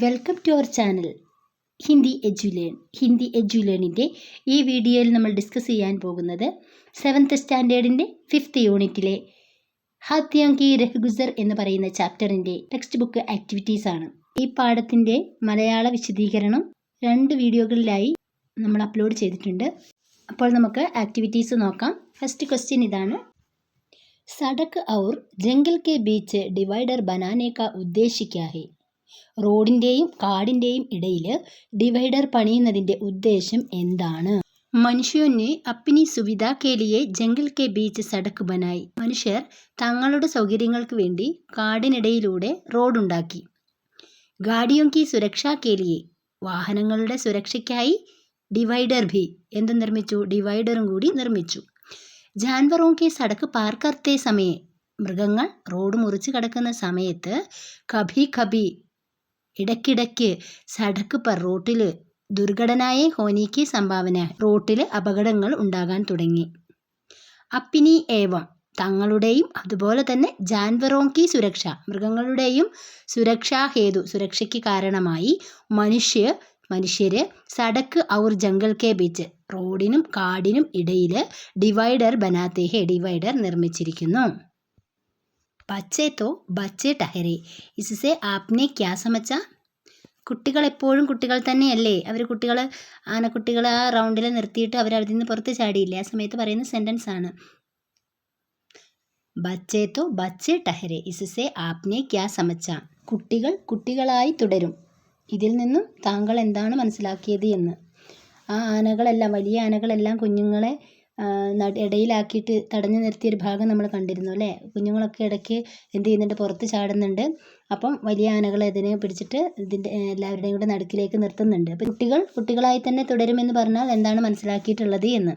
Welcome to our channel Hindi എജ്യുലേണിൻ്റെ ഈ വീഡിയോയിൽ നമ്മൾ ഡിസ്കസ് ചെയ്യാൻ പോകുന്നത് 7th സ്റ്റാൻഡേർഡിൻ്റെ 5th യൂണിറ്റിലെ ഹാത്തിയോം കി രഹ്ഗുസർ എന്ന് പറയുന്ന ചാപ്റ്ററിൻ്റെ ടെക്സ്റ്റ് ബുക്ക് ആക്ടിവിറ്റീസ് ആണ്. ഈ പാഠത്തിൻ്റെ മലയാള വിശദീകരണം 2 വീഡിയോകളിലായി നമ്മൾ അപ്ലോഡ് ചെയ്തിട്ടുണ്ട്. അപ്പോൾ നമുക്ക് ആക്ടിവിറ്റീസ് നോക്കാം. ഫസ്റ്റ് ക്വസ്റ്റ്യൻ ഇതാണ്. സഡക് ഔർ ജംഗൽ കെ ബീച്ച് ഡിവൈഡർ ബനാനെ കാ ഉദ്ദേശ് ക്യാ ഹൈ? റോഡിൻ്റെയും കാടിൻ്റെയും ഇടയിൽ ഡിവൈഡർ പണിയുന്നതിൻ്റെ ഉദ്ദേശം എന്താണ്? മനുഷ്യനെ അപ്പിനി സുവിധ കെ ലിയെ ജംഗൽ കെ ബീച്ച് സഡക് ബനായി. മനുഷ്യർ തങ്ങളുടെ സൗകര്യങ്ങൾക്ക് വേണ്ടി കാടിനിടയിലൂടെ റോഡുണ്ടാക്കി. ഗാഡിയോം കി സുരക്ഷാ കെ ലിയെ, വാഹനങ്ങളുടെ സുരക്ഷയ്ക്കായി ഡിവൈഡർ ഭി എന്ത് നിർമ്മിച്ചു? ഡിവൈഡറും കൂടി നിർമ്മിച്ചു. ജാൻവറോം കെ സഡക് പാർ കർത്തേ സമയെ, മൃഗങ്ങൾ റോഡ് മുറിച്ച് കടക്കുന്ന സമയത്ത് കഭി കഭി ഇടയ്ക്കിടയ്ക്ക് സഡക് പർ റോട്ടിൽ ദുർഘടനായ ഹോനിക്ക് സംഭാവന, റോട്ടിൽ അപകടങ്ങൾ ഉണ്ടാകാൻ തുടങ്ങി. അപ്പിനി ഏവം, തങ്ങളുടെയും അതുപോലെ തന്നെ ജാൻവറോം കി സുരക്ഷ, മൃഗങ്ങളുടെയും സുരക്ഷാ ഹേതു, സുരക്ഷയ്ക്ക് കാരണമായി മനുഷ്യര് സഡക് ഔർ ജംഗൽ കെ ബീച്ച്, റോഡിനും കാടിനും ഇടയിൽ ഡിവൈഡർ ബനാത്തെ ഹെ, ഡിവൈഡർ നിർമ്മിച്ചിരിക്കുന്നു. ബച്ചേ തോ ബച്ചേ ടഹരെ, ഇസ്സെ ആപ്നെ ക്യാ സമച്ച? കുട്ടികൾ എപ്പോഴും കുട്ടികൾ തന്നെയല്ലേ. ആനക്കുട്ടികൾ ആ റൗണ്ടിൽ നിർത്തിയിട്ട് അവർ അതിൽ നിന്ന് പുറത്ത് ചാടിയില്ലേ, ആ സമയത്ത് പറയുന്ന സെൻറ്റൻസ് ആണ്. ബച്ചേ തോ ബച്ചേ ടഹരെ, ഇസ്സെ ആപ്നെ ക്യാ സമച്ച? കുട്ടികൾ കുട്ടികളായി തുടരും. ഇതിൽ നിന്നും താങ്കൾ എന്താണ് മനസ്സിലാക്കിയത് എന്ന്. ആ ആനകളെല്ലാം, വലിയ ആനകളെല്ലാം കുഞ്ഞുങ്ങളെ ഇടയിലാക്കിയിട്ട് തടഞ്ഞു നിർത്തിയൊരു ഭാഗം നമ്മൾ കണ്ടിരുന്നു അല്ലേ. കുഞ്ഞുങ്ങളൊക്കെ ഇടയ്ക്ക് എന്ത് ചെയ്യുന്നുണ്ട്? പുറത്ത് ചാടുന്നുണ്ട്. അപ്പം വലിയ ആനകൾ ഇതിനെ പിടിച്ചിട്ട് ഇതിൻ്റെ എല്ലാവരുടെയും കൂടെ നടുക്കിലേക്ക് നിർത്തുന്നുണ്ട്. അപ്പോൾ കുട്ടികൾ കുട്ടികളായി തന്നെ തുടരുമെന്ന് പറഞ്ഞാൽ എന്താണ് മനസ്സിലാക്കിയിട്ടുള്ളത് എന്ന്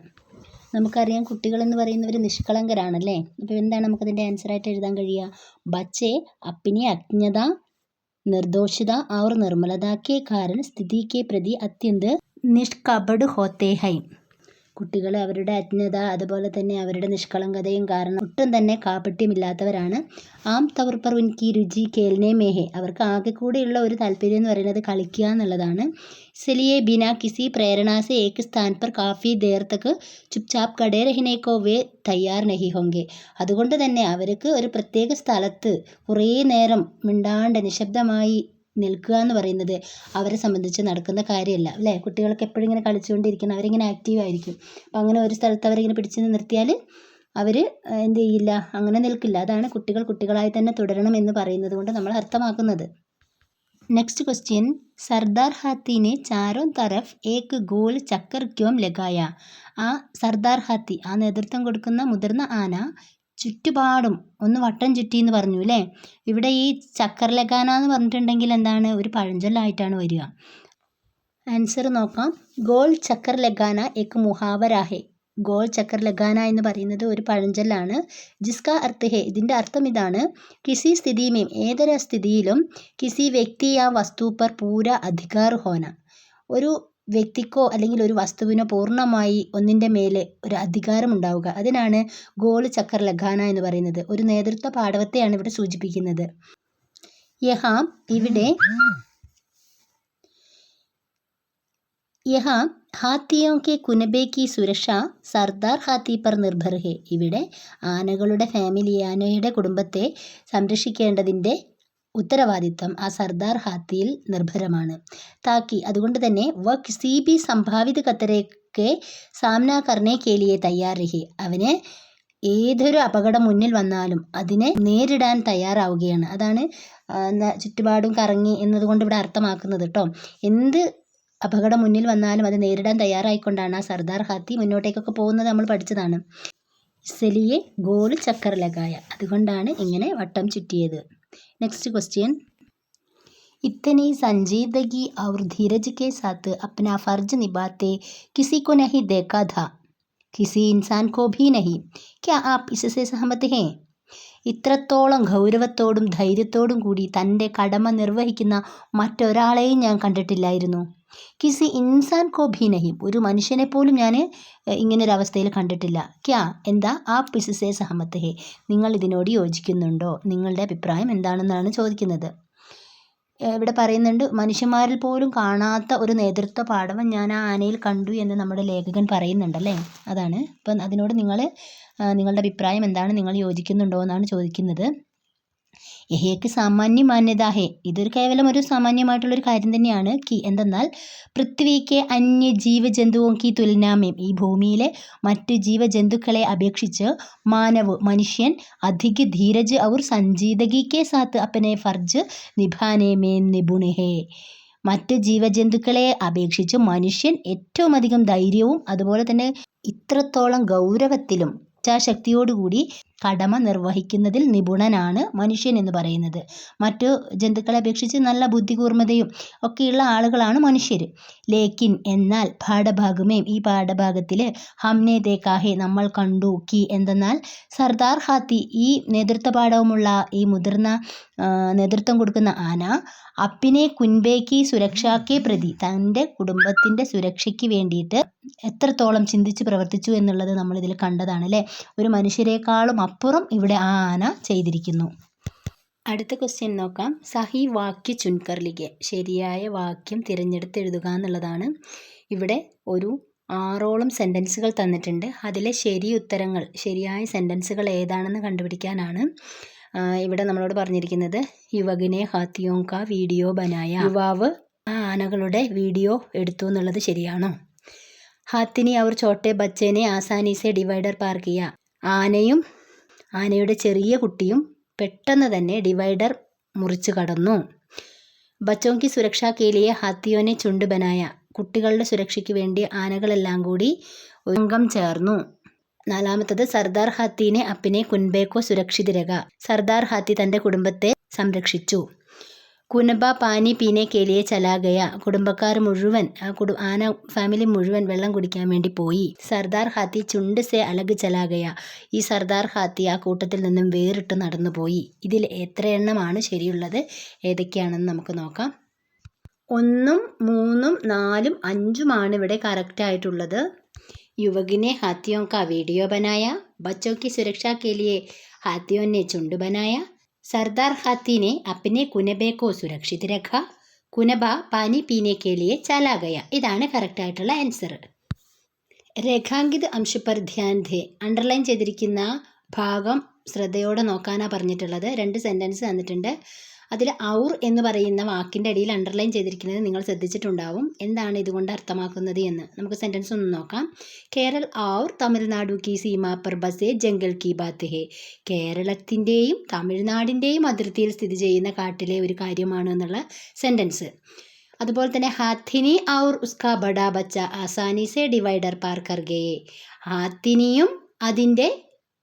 നമുക്കറിയാം. കുട്ടികൾ എന്ന് പറയുന്നവർ നിഷ്കളങ്കരാണല്ലേ. അപ്പോൾ എന്താണ് നമുക്കതിൻ്റെ ആൻസറായിട്ട് എഴുതാൻ കഴിയുക? ബച്ചേ അപ്പിനി അജ്ഞത, നിർദോഷിത और निर्मलता के कारण स्थिति के प्रति अत्यंत निष्कपट होते हैं. കുട്ടികൾ അവരുടെ അജ്ഞത അതുപോലെ തന്നെ അവരുടെ നിഷ്കളങ്കതയും കാരണം ഒട്ടും തന്നെ കാപട്യമില്ലാത്തവരാണ്. ആം തൗർ പർ ഉൻകി രുചി കേൽനെ മേഹെ, അവർക്ക് ആകെ കൂടെയുള്ള ഒരു താല്പര്യം എന്ന് പറയുന്നത് കളിക്കുക എന്നുള്ളതാണ്. ഇസ്ലിയെ ബിനാ കിസി പ്രേരണ സെ ഏക് സ്ഥാൻ പർ കാഫി ദേർ തക്ക് ചുപ്ചാപ്പ് കടേ രഹനെ കോ വേ തയ്യാർ നഹി ഹോങ്കെ, അതുകൊണ്ട് തന്നെ അവർക്ക് ഒരു പ്രത്യേക സ്ഥലത്ത് കുറേ നേരം മിണ്ടാണ്ട് നിശബ്ദമായി നിൽക്കുക എന്ന് പറയുന്നത് അവരെ സംബന്ധിച്ച് നടക്കുന്ന കാര്യമല്ല അല്ലേ. കുട്ടികൾക്ക് എപ്പോഴും ഇങ്ങനെ കളിച്ചുകൊണ്ടിരിക്കണം, അവരിങ്ങനെ ആക്റ്റീവ് ആയിരിക്കും. അപ്പം അങ്ങനെ ഒരു സ്ഥലത്ത് അവരിങ്ങനെ പിടിച്ച് നിർത്തിയാൽ അവർ എന്ത് ചെയ്യില്ല, അങ്ങനെ നിൽക്കില്ല. അതാണ് കുട്ടികൾ കുട്ടികളായി തന്നെ തുടരണം എന്ന് പറയുന്നത് കൊണ്ട് നമ്മൾ അർത്ഥമാക്കുന്നത്. Next question. സർദാർ ഹാത്തിനെ ചാരോ തരഫ് ഏക് ഗോൽ ചക്കർ ക്യോം ലഗായ? ആ സർദാർ ഹാത്തി, ആ നേതൃത്വം കൊടുക്കുന്ന മുതിർന്ന ആന ചുറ്റുപാടും ഒന്ന് വട്ടം ചുറ്റി എന്ന് പറഞ്ഞു അല്ലേ. ഇവിടെ ഈ ചക്കർ ലഗാന എന്ന് പറഞ്ഞിട്ടുണ്ടെങ്കിൽ എന്താണ്? ഒരു പഴഞ്ചൊല്ലായിട്ടാണ് വരിക. ആൻസർ നോക്കാം. ഗോൾ ചക്കർ ലഗാന ഏക് മുഹാവര ഹെ. ഗോൾ ചക്കർ ലഗാന എന്ന് പറയുന്നത് ഒരു പഴഞ്ചൊല്ലാണ്. ജിസ്കാ അർത്ഥ ഹെ, ഇതിൻ്റെ അർത്ഥം ഇതാണ്. കിസി സ്ഥിതിമേം, ഏതൊരു സ്ഥിതിയിലും കിസി വ്യക്തി യാ വസ്തു പർ പൂര അധികാർ ഹോന, ഒരു വ്യക്തിക്കോ അല്ലെങ്കിൽ ഒരു വസ്തുവിനോ പൂർണ്ണമായി ഒന്നിൻ്റെ മേലെ ഒരു അധികാരം ഉണ്ടാവുക, അതിനാണ് ഗോൾ ചക്കർ ലഗാന എന്ന് പറയുന്നത്. ഒരു നേതൃത്വ പാടവത്തെയാണ് ഇവിടെ സൂചിപ്പിക്കുന്നത്. ഇവിടെ ഹാത്തിയോം കെ കുനബെ കി സുരക്ഷ സർദാർ ഹാത്തി പർ നിർഭർ ഹെ. ഇവിടെ ആനകളുടെ ഫാമിലി, ആനയുടെ കുടുംബത്തെ സംരക്ഷിക്കേണ്ടതിൻ്റെ ഉത്തരവാദിത്തം ആ സർദാർ ഹാത്തിയിൽ നിർഭരമാണ്. താക്കി, അതുകൊണ്ട് തന്നെ വ കിസി ബി സംഭാവിത ഖത്തരയ്ക്ക് സാമന കർണേ കെ ലിയെ തയ്യാർ രഹി, അവന് ഏതൊരു അപകടം മുന്നിൽ വന്നാലും അതിനെ നേരിടാൻ തയ്യാറാവുകയാണ്. അതാണ് ചുറ്റുപാടും കറങ്ങി എന്നതുകൊണ്ട് ഇവിടെ അർത്ഥമാക്കുന്നത് കേട്ടോ. എന്ത് അപകടം മുന്നിൽ വന്നാലും അത് നേരിടാൻ തയ്യാറായിക്കൊണ്ടാണ് ആ സർദാർ ഹാത്തി മുന്നോട്ടേക്കൊക്കെ പോകുന്നത്, നമ്മൾ പഠിച്ചതാണ്. ഇസ്ലിയെ ഗോൾ ചക്കർ ലഗായ, അതുകൊണ്ടാണ് ഇങ്ങനെ വട്ടം ചുറ്റിയത്. Next question. इतनी संजीदगी और धीरज के साथ अपना फर्ज निभाते किसी को नहीं देखा था, किसी इंसान को भी नहीं. क्या आप इससे सहमत हैं? ഇത്രത്തോളം ഗൗരവത്തോടും ധൈര്യത്തോടും കൂടി തൻ്റെ കടമ നിർവഹിക്കുന്ന മറ്റൊരാളെയും ഞാൻ കണ്ടിട്ടില്ലായിരുന്നു. കിസി ഇൻസാൻ കോ ഭി നഹി, ഒരു മനുഷ്യനെ പോലും ഞാൻ ഇങ്ങനൊരവസ്ഥയിൽ കണ്ടിട്ടില്ല. ക്യാ, എന്താ? ആപ് ഇസ്സേ സഹമത്ത് ഹേ, നിങ്ങൾ ഇതിനോട് യോജിക്കുന്നുണ്ടോ? നിങ്ങളുടെ അഭിപ്രായം എന്താണെന്നാണ് ചോദിക്കുന്നത്. ഇവിടെ പറയുന്നുണ്ട്, മനുഷ്യന്മാരിൽ പോലും കാണാത്ത ഒരു നേതൃത്വ പാടവം ഞാൻ ആ ആനയിൽ കണ്ടു എന്ന് നമ്മുടെ ലേഖകൻ പറയുന്നുണ്ടല്ലേ. അതാണ്. അപ്പം അതിനോട് നിങ്ങളുടെ അഭിപ്രായം എന്താണ്, നിങ്ങൾ യോജിക്കുന്നുണ്ടോ എന്നാണ് ചോദിക്കുന്നത്. യഹേക്ക് സാമാന്യ മാന്യത ഹേ, ഇതൊരു കേവലം ഒരു സാമാന്യമായിട്ടുള്ളൊരു കാര്യം തന്നെയാണ്. എന്തെന്നാൽ പൃഥ്വിക്ക് അന്യ ജീവജന്തുവും കി തുലനാമേം, ഈ ഭൂമിയിലെ മറ്റ് ജീവജന്തുക്കളെ അപേക്ഷിച്ച് മനുഷ്യൻ അധിക ധീരജ് ഔർ സഞ്ജീദഗി കെ സാത്ത് അപ്പനെ ഫർജ് നിഭാനെ മേ നിപുൺ ഹേ. മറ്റ് ജീവജന്തുക്കളെ അപേക്ഷിച്ച് മനുഷ്യൻ ഏറ്റവും അധികം ധൈര്യവും അതുപോലെ തന്നെ ഇത്രത്തോളം ഗൗരവത്തിലും ഇച്ഛാശക്തിയോടുകൂടി കടമ നിർവഹിക്കുന്നതിൽ നിപുണനാണ് മനുഷ്യൻ എന്ന് പറയുന്നത്. മറ്റു ജന്തുക്കളെ അപേക്ഷിച്ച് നല്ല ബുദ്ധികൂർമ്മതയും ഒക്കെയുള്ള ആളുകളാണ് മനുഷ്യർ. ലേക്കിൻ എന്നാൽ പാഠഭാഗമേം, ഈ പാഠഭാഗത്തിൽ ഹംനെ ദേക്കാഹെ നമ്മൾ കണ്ടു, കി എന്തെന്നാൽ സർദാർ ഹാത്തി, ഈ നേതൃത്വ പാഠവുമുള്ള ഈ മുതിർന്ന നേതൃത്വം കൊടുക്കുന്ന ആന അപ്പിനെ കുൻബേക്ക് സുരക്ഷാക്കെ പ്രതി, തൻ്റെ കുടുംബത്തിൻ്റെ സുരക്ഷയ്ക്ക് വേണ്ടിയിട്ട് എത്രത്തോളം ചിന്തിച്ച് പ്രവർത്തിച്ചു എന്നുള്ളത് നമ്മളിതിൽ കണ്ടതാണ് അല്ലേ. ഒരു മനുഷ്യരെക്കാളും അപ്പുറം ഇവിടെ ആ ആന ചെയ്തിരിക്കുന്നു. അടുത്ത ക്വസ്റ്റ്യൻ നോക്കാം. സഹി വാക്യ ചുൻകർ ലിഖെ, ശരിയായ വാക്യം തിരഞ്ഞെടുത്ത് എഴുതുക എന്നുള്ളതാണ്. ഇവിടെ ഒരു 6ഓളം സെൻറ്റൻസുകൾ തന്നിട്ടുണ്ട്. അതിലെ ശരിയായ സെൻറ്റൻസുകൾ ഏതാണെന്ന് കണ്ടുപിടിക്കാനാണ് ഇവിടെ നമ്മളോട് പറഞ്ഞിരിക്കുന്നത്. യുവകിനെ ഹാത്തിയോം കാ വീഡിയോ ബനായ, യുവാവ് ആ ആനകളുടെ വീഡിയോ എടുത്തു എന്നുള്ളത് ശരിയാണോ? ഹാത്തിനി അവർ ചോട്ടെ ബച്ചേനെ ആസാനി സെ ഡിവൈഡർ പാർ കിയ, ആനയുടെ ചെറിയ കുട്ടിയും പെട്ടെന്ന് തന്നെ ഡിവൈഡർ മുറിച്ചു കടന്നു. ബച്ചോം കി സുരക്ഷാ കെ ലിയെ ഹാത്തിയോനെ ചുണ്ട് ബനായ, കുട്ടികളുടെ സുരക്ഷയ്ക്ക് വേണ്ടി ആനകളെല്ലാം കൂടി സംഘം ചേർന്നു. 4-മത്തത് സർദാർ ഹാത്തിനെ അപ്പിനെ കുൻബേക്കോ സുരക്ഷിത് രഖ, സർദാർ ഹാത്തി തൻ്റെ കുടുംബത്തെ സംരക്ഷിച്ചു. കുനബ പാനി പീനെ കേലിയെ ചലാഗയ, കുടുംബക്കാർ മുഴുവൻ ആന ഫാമിലി മുഴുവൻ വെള്ളം കുടിക്കാൻ വേണ്ടി പോയി. സർദാർ ഹാത്തി ചുണ്ട് സെ അലഗ് ചലാഗയ, ഈ സർദാർ ഹാത്തി ആ കൂട്ടത്തിൽ നിന്നും വേറിട്ട് നടന്നുപോയി. ഇതിൽ എത്ര എണ്ണമാണ് ശരിയുള്ളത്, ഏതൊക്കെയാണെന്ന് നമുക്ക് നോക്കാം. 1, 3, 4, 5 ഇവിടെ കറക്റ്റ് ആയിട്ടുള്ളത്. യുവകിനെ ഹാത്തിയോं का वीडियो बनाया, बच्चों की सुरक्षा के लिए हाथियों ने झुंड बनाया, सरदार हाथी ने अपने कुनबे को सुरक्षित रखा, കുനബ പാനി പീനെ കെ ലിയെ ചലാ ഗയ. ഇതാണ് കറക്റ്റ് ആയിട്ടുള്ള ആൻസർ. രേഖാങ്കിത് അംശ പർ ധ്യാൻ ദേ, അണ്ടർലൈൻ ചെയ്തിരിക്കുന്ന ഭാഗം ശ്രദ്ധയോടെ നോക്കാനാണ് പറഞ്ഞിട്ടുള്ളത്. 2 സെൻറ്റൻസ് തന്നിട്ടുണ്ട്. അതിൽ ഔർ എന്ന് പറയുന്ന വാക്കിൻ്റെ അടിയിൽ അണ്ടർലൈൻ ചെയ്തിരിക്കുന്നത് നിങ്ങൾ ശ്രദ്ധിച്ചിട്ടുണ്ടാവും. എന്താണ് ഇതുകൊണ്ട് അർത്ഥമാക്കുന്നത് എന്ന് നമുക്ക് സെൻറ്റൻസ് ഒന്ന് നോക്കാം. കേരൾ ഔർ തമിഴ്നാടു കി സീമാ പർ ബസേ ജംഗൽ കി ബാത്ത് ഹേ, കേരളത്തിൻ്റെയും തമിഴ്നാടിൻ്റെയും അതിർത്തിയിൽ സ്ഥിതി ചെയ്യുന്ന കാട്ടിലെ ഒരു കാര്യമാണ് എന്നുള്ള സെൻറ്റൻസ്. അതുപോലെ തന്നെ ഹാത്തിനി ഔർ ഉസ്കാ ബഡാ ബച്ച ആസാനി സെ ഡിവൈഡർ പാർ കർ ഗയേ, ഹാത്തിനിയും അതിൻ്റെ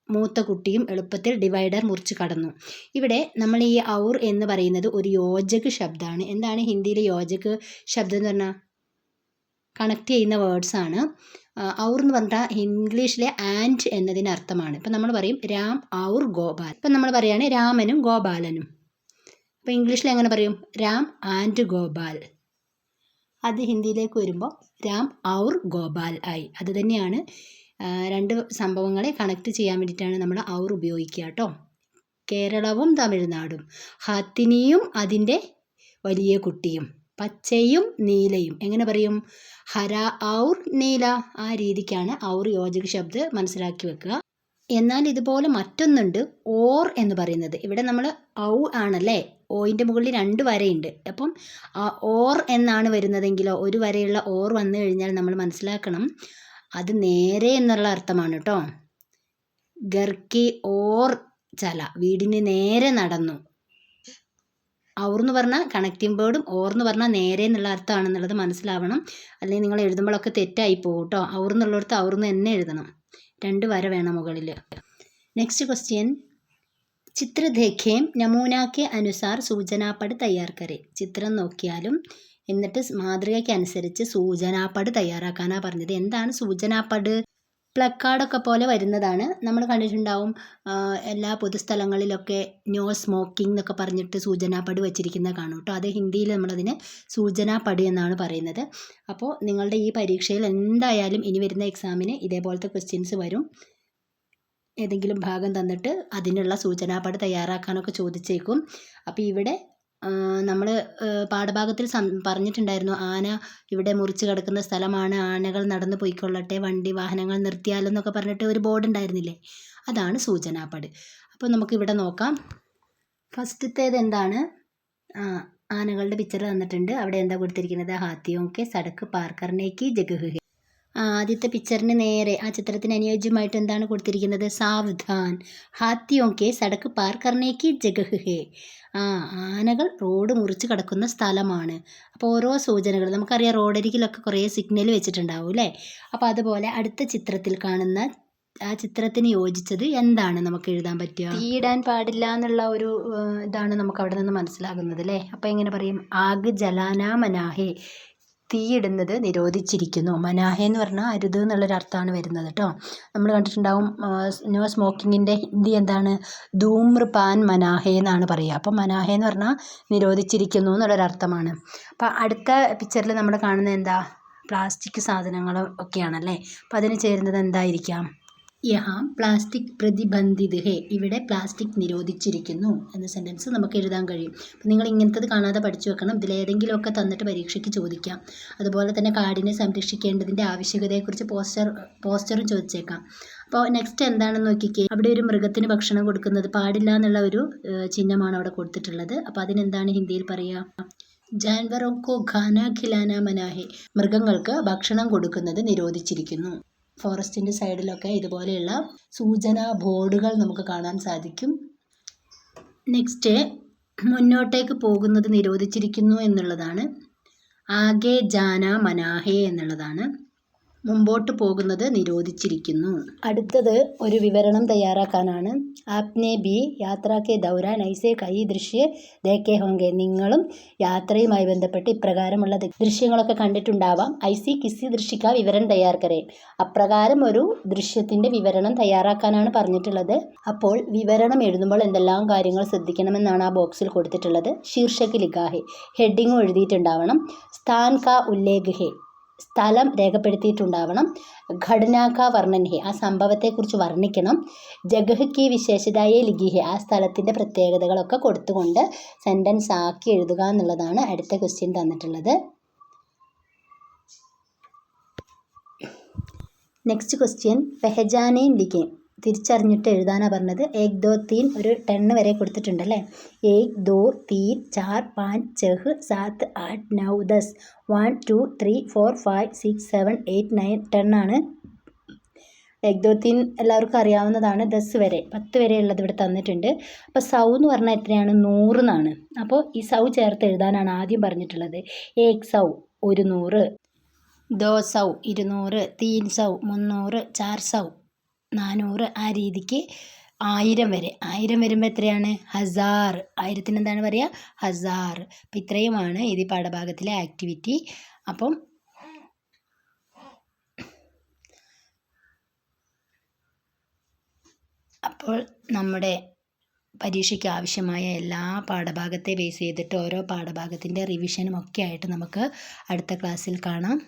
മൂത്ത കുട്ടിയും എളുപ്പത്തിൽ ഡിവൈഡർ മുറിച്ച് കടന്നു. ഇവിടെ നമ്മൾ ഈ ഔർ എന്ന് പറയുന്നത് ഒരു യോജക ശബ്ദമാണ്. എന്താണ് ഹിന്ദിയിലെ യോജക ശബ്ദം എന്ന് പറഞ്ഞാൽ കണക്ട് ചെയ്യുന്ന വേർഡ്സാണ്. ഔർ എന്ന് പറഞ്ഞാൽ ഇംഗ്ലീഷിലെ ആൻഡ് എന്നതിന് അർത്ഥമാണ്. ഇപ്പം നമ്മൾ പറയും രാം ഔർ ഗോപാൽ, ഇപ്പം നമ്മൾ പറയുകയാണ് രാമനും ഗോപാലനും. അപ്പോൾ ഇംഗ്ലീഷിൽ എങ്ങനെ പറയും? രാം ആൻഡ് ഗോപാൽ. അത് ഹിന്ദിയിലേക്ക് വരുമ്പോൾ രാം ഔർ ഗോപാൽ ആയി. അത് തന്നെയാണ് 2 സംഭവങ്ങളെ കണക്ട് ചെയ്യാൻ വേണ്ടിയിട്ടാണ് നമ്മൾ ഔർ ഉപയോഗിക്കുക കേട്ടോ. കേരളവും തമിഴ്നാടും, ഹാത്തിനിയും അതിൻ്റെ വലിയ കുട്ടിയും, പച്ചയും നീലയും. എങ്ങനെ പറയും? ഹര ഔർ നീല, ആ രീതിക്കാണ് ഔർ യോജക ശബ്ദം മനസ്സിലാക്കി വെക്കുക. എന്നാൽ ഇതുപോലെ മറ്റൊന്നുണ്ട്, ഓർ എന്ന് പറയുന്നത്. ഇവിടെ നമ്മൾ ഔ ആണല്ലേ, ഓയിൻ്റെ മുകളിൽ 2 വരയുണ്ട്. അപ്പം ഓർ എന്നാണ് വരുന്നതെങ്കിലോ ഒരു വരയുള്ള ഓർ വന്നു കഴിഞ്ഞാൽ നമ്മൾ മനസ്സിലാക്കണം അത് നേരെ എന്നുള്ള അർത്ഥമാണ് കേട്ടോ. ഗർക്കി ഓർ ചല, വീടിന് നേരെ നടന്നു. ഔർ എന്ന് പറഞ്ഞാൽ കണക്റ്റിംഗ് വേർഡും ഓർ എന്ന് പറഞ്ഞാൽ നേരെ എന്നുള്ള അർത്ഥമാണെന്നുള്ളത് മനസ്സിലാവണം. അല്ലെങ്കിൽ നിങ്ങൾ എഴുതുമ്പോഴൊക്കെ തെറ്റായി പോകും കേട്ടോ. ഔർ എന്നുള്ളിടത്ത് ഔർ എന്ന് തന്നെ എഴുതണം. 2 വര വേണം മുകളിൽ. നെക്സ്റ്റ് ക്വസ്റ്റ്യൻ, ചിത്ര ദേഖേം നമൂനാക്കെ അനുസാർ സൂചനാപട് തയ്യാർ കരേ. ചിത്രം നോക്കിയാലും എന്നിട്ട് മാതൃകയ്ക്ക് അനുസരിച്ച് സൂചനാപട് തയ്യാറാക്കാനാണ് പറഞ്ഞത്. എന്താണ് സൂചനാപട്? പ്ലക്കാർഡൊക്കെ പോലെ വരുന്നതാണ്. നമ്മൾ കണ്ടിട്ടുണ്ടാവും എല്ലാ പൊതുസ്ഥലങ്ങളിലൊക്കെ നോ സ്മോക്കിംഗ് എന്നൊക്കെ പറഞ്ഞിട്ട് സൂചനാപട് വെച്ചിരിക്കുന്നത് കാണും കേട്ടോ. അത് ഹിന്ദിയിൽ നമ്മളതിന് സൂചനാപട് എന്നാണ് പറയുന്നത്. അപ്പോൾ നിങ്ങളുടെ ഈ പരീക്ഷയിൽ എന്തായാലും ഇനി വരുന്ന എക്സാമിന് ഇതേപോലത്തെ ക്വസ്റ്റ്യൻസ് വരും. ഏതെങ്കിലും ഭാഗം തന്നിട്ട് അതിനുള്ള സൂചനാപട് തയ്യാറാക്കാനൊക്കെ ചോദിച്ചേക്കും. അപ്പോൾ ഇവിടെ നമ്മൾ പാഠഭാഗത്തിൽ പറഞ്ഞിട്ടുണ്ടായിരുന്നു, ആന ഇവിടെ മുറിച്ച് കിടക്കുന്ന സ്ഥലമാണ്, ആനകൾ നടന്നു പോയിക്കൊള്ളട്ടെ, വാഹനങ്ങൾ നിർത്തിയാലെന്നൊക്കെ പറഞ്ഞിട്ട് ഒരു ബോർഡ് ഉണ്ടായിരുന്നില്ലേ, അതാണ് സൂചനാപട്. അപ്പോൾ നമുക്കിവിടെ നോക്കാം. ഫസ്റ്റത്തേത് എന്താണ്? ആനകളുടെ പിക്ചർ തന്നിട്ടുണ്ട്. അവിടെ എന്താ കൊടുത്തിരിക്കുന്നത്? ഹാത്തിയോക്കെ സടക്ക് പാർ കർണേക്ക് ജഗഹ് ഹെ. ആദ്യത്തെ പിക്ചറിന് നേരെ ആ ചിത്രത്തിന് അനുയോജ്യമായിട്ട് എന്താണ് കൊടുത്തിരിക്കുന്നത്? സാവധാൻ ഹാത്തിയോക്കെ സടക്ക് പാർ കർണേക്ക് ജഗഹ് ഹെ. ആനകൾ റോഡ് മുറിച്ച് കിടക്കുന്ന സ്ഥലമാണ്. അപ്പോൾ ഓരോ സൂചനകൾ നമുക്കറിയാം, റോഡരികിലൊക്കെ കുറേ സിഗ്നൽ വെച്ചിട്ടുണ്ടാവും അല്ലേ? അപ്പോൾ അതുപോലെ അടുത്ത ചിത്രത്തിൽ കാണുന്ന ആ ചിത്രത്തിന് യോജിച്ചത് എന്താണ് നമുക്ക് എഴുതാൻ പറ്റുക? തീയിടാൻ പാടില്ല എന്നുള്ള ഒരു ഇതാണ് നമുക്ക് അവിടെ നിന്ന് മനസ്സിലാകുന്നത് അല്ലേ? അപ്പോൾ എങ്ങനെ പറയും? ആഗ് ജലാന മനാഹേ, തീയിടുന്നത് നിരോധിച്ചിരിക്കുന്നു. മനാഹേ എന്ന് പറഞ്ഞാൽ അരുത് എന്നുള്ളൊരു അർത്ഥമാണ് വരുന്നത് കേട്ടോ. നമ്മൾ കണ്ടിട്ടുണ്ടാവും നോ സ്മോക്കിങ്ങിൻ്റെ ഹിന്ദി എന്താണ്? ധൂമ്രപാൻ മനാഹേ എന്നാണ് പറയുക. അപ്പം മനാഹേ എന്ന് പറഞ്ഞാൽ നിരോധിച്ചിരിക്കുന്നു എന്നുള്ളൊരർത്ഥമാണ്. അപ്പം അടുത്ത പിക്ചറിൽ നമ്മൾ കാണുന്നത് എന്താ? പ്ലാസ്റ്റിക് സാധനങ്ങൾ ഒക്കെയാണല്ലേ. അപ്പം അതിന് ചേരുന്നത് എന്തായിരിക്കാം? യഹാം പ്ലാസ്റ്റിക് പ്രതിബന്ധിത് ഹേ, ഇവിടെ പ്ലാസ്റ്റിക് നിരോധിച്ചിരിക്കുന്നു എന്ന സെൻറ്റൻസ് നമുക്ക് എഴുതാൻ കഴിയും. അപ്പം നിങ്ങൾ ഇങ്ങനത്തത് കാണാതെ പഠിച്ചു വെക്കണം. ഇതിലേതെങ്കിലുമൊക്കെ തന്നിട്ട് പരീക്ഷയ്ക്ക് ചോദിക്കാം. അതുപോലെ തന്നെ കാടിനെ സംരക്ഷിക്കേണ്ടതിൻ്റെ ആവശ്യകതയെക്കുറിച്ച് പോസ്റ്ററും ചോദിച്ചേക്കാം. അപ്പോൾ നെക്സ്റ്റ് എന്താണെന്ന് നോക്കിക്കേ. അവിടെ ഒരു മൃഗത്തിന് ഭക്ഷണം കൊടുക്കുന്നത് പാടില്ല എന്നുള്ള ഒരു ചിഹ്നമാണ് അവിടെ കൊടുത്തിട്ടുള്ളത്. അപ്പോൾ അതിനെന്താണ് ഹിന്ദിയിൽ പറയുക? ജാൻവറോക്കോ ഖാന ഖിലാന മനാഹെ, മൃഗങ്ങൾക്ക് ഭക്ഷണം കൊടുക്കുന്നത് നിരോധിച്ചിരിക്കുന്നു. ഫോറസ്റ്റിൻ്റെ സൈഡിലൊക്കെ ഇതുപോലെയുള്ള സൂചനാ ബോർഡുകൾ നമുക്ക് കാണാൻ സാധിക്കും. നെക്സ്റ്റ്, മുന്നോട്ടേക്ക് പോകുന്നത് നിരോധിച്ചിരിക്കുന്നു എന്നുള്ളതാണ്. ആകെ ജാന മനാഹേ എന്നുള്ളതാണ്. മുമ്പോട്ട് പോകുന്നത് നിരോധിച്ചിരിക്കുന്നു. അടുത്തത് ഒരു വിവരണം തയ്യാറാക്കാനാണ്. ആപ്നെ ബി യാത്രാക്കെ ദൗരാൻ ഐസെ കൈ ദൃശ്യ ദേഖേ ഹോങ്കെ, നിങ്ങളും യാത്രയുമായി ബന്ധപ്പെട്ട് ഇപ്രകാരമുള്ള ദൃശ്യങ്ങളൊക്കെ കണ്ടിട്ടുണ്ടാവാം. ഐസി കിസി ദൃശ്യക്ക വിവരണം തയ്യാർ കരേ, അപ്രകാരം ഒരു ദൃശ്യത്തിൻ്റെ വിവരണം തയ്യാറാക്കാനാണ് പറഞ്ഞിട്ടുള്ളത്. അപ്പോൾ വിവരണം എഴുതുമ്പോൾ എന്തെല്ലാം കാര്യങ്ങൾ ശ്രദ്ധിക്കണമെന്നാണ് ആ ബോക്സിൽ കൊടുത്തിട്ടുള്ളത്. ശീർഷക് ലിഖാഹെ, ഹെഡിങ്ങും എഴുതിയിട്ടുണ്ടാവണം. സ്ഥാൻ കാ ഉല്ലേഖ് ഹെ, സ്ഥലം രേഖപ്പെടുത്തിയിട്ടുണ്ടാവണം. ഘടനാ കാ വർണ്ണൻ ഹെ, ആ സംഭവത്തെക്കുറിച്ച് വർണ്ണിക്കണം. ജഗഹ് കി വിശേഷതായേ ലിഖി ഹെ, ആ സ്ഥലത്തിൻ്റെ പ്രത്യേകതകളൊക്കെ കൊടുത്തുകൊണ്ട് സെൻറ്റൻസ് ആക്കി എഴുതുക എന്നുള്ളതാണ് അടുത്ത ക്വസ്റ്റ്യൻ തന്നിട്ടുള്ളത്. നെക്സ്റ്റ് ക്വസ്റ്റ്യൻ, പെഹജാനേൻ ലിഖേ, തിരിച്ചറിഞ്ഞിട്ട് എഴുതാനാണ് പറഞ്ഞത്. 1 2 3 ഒരു 10 വരെ കൊടുത്തിട്ടുണ്ടല്ലേ. 1 2 3 4 5 6 7 8 9 10. 1 2 3 4 5 6 7 8 9 10 ആണ്. 1 2 3 എല്ലാവർക്കും അറിയാവുന്നതാണ്. 10 വരെ 10 വരെ ഉള്ളത് ഇവിടെ തന്നിട്ടുണ്ട്. അപ്പോൾ സൗ എന്ന് പറഞ്ഞാൽ എത്രയാണ്? 100 എന്നാണ്. അപ്പോൾ ഈ സൗ ചേർത്ത് എഴുതാനാണ് ആദ്യം പറഞ്ഞിട്ടുള്ളത്. 1 സൗ 100, 2 സൗ 200, 3 സൗ 300, 4 സൗ 400. ആ രീതിക്ക് 1000 വരെ. 1000 വരുമ്പോൾ എത്രയാണ്? 1000. 1000-ന് എന്താണ് പറയുക? 1000. അപ്പം ഇത്രയുമാണ് ഇത് പാഠഭാഗത്തിലെ ആക്ടിവിറ്റി. അപ്പോൾ നമ്മുടെ പരീക്ഷയ്ക്ക് ആവശ്യമായ എല്ലാ പാഠഭാഗത്തെ ബേസ് ചെയ്തിട്ട് ഓരോ പാഠഭാഗത്തിൻ്റെ റിവിഷനും ഒക്കെ ആയിട്ട് നമുക്ക് അടുത്ത ക്ലാസ്സിൽ കാണാം.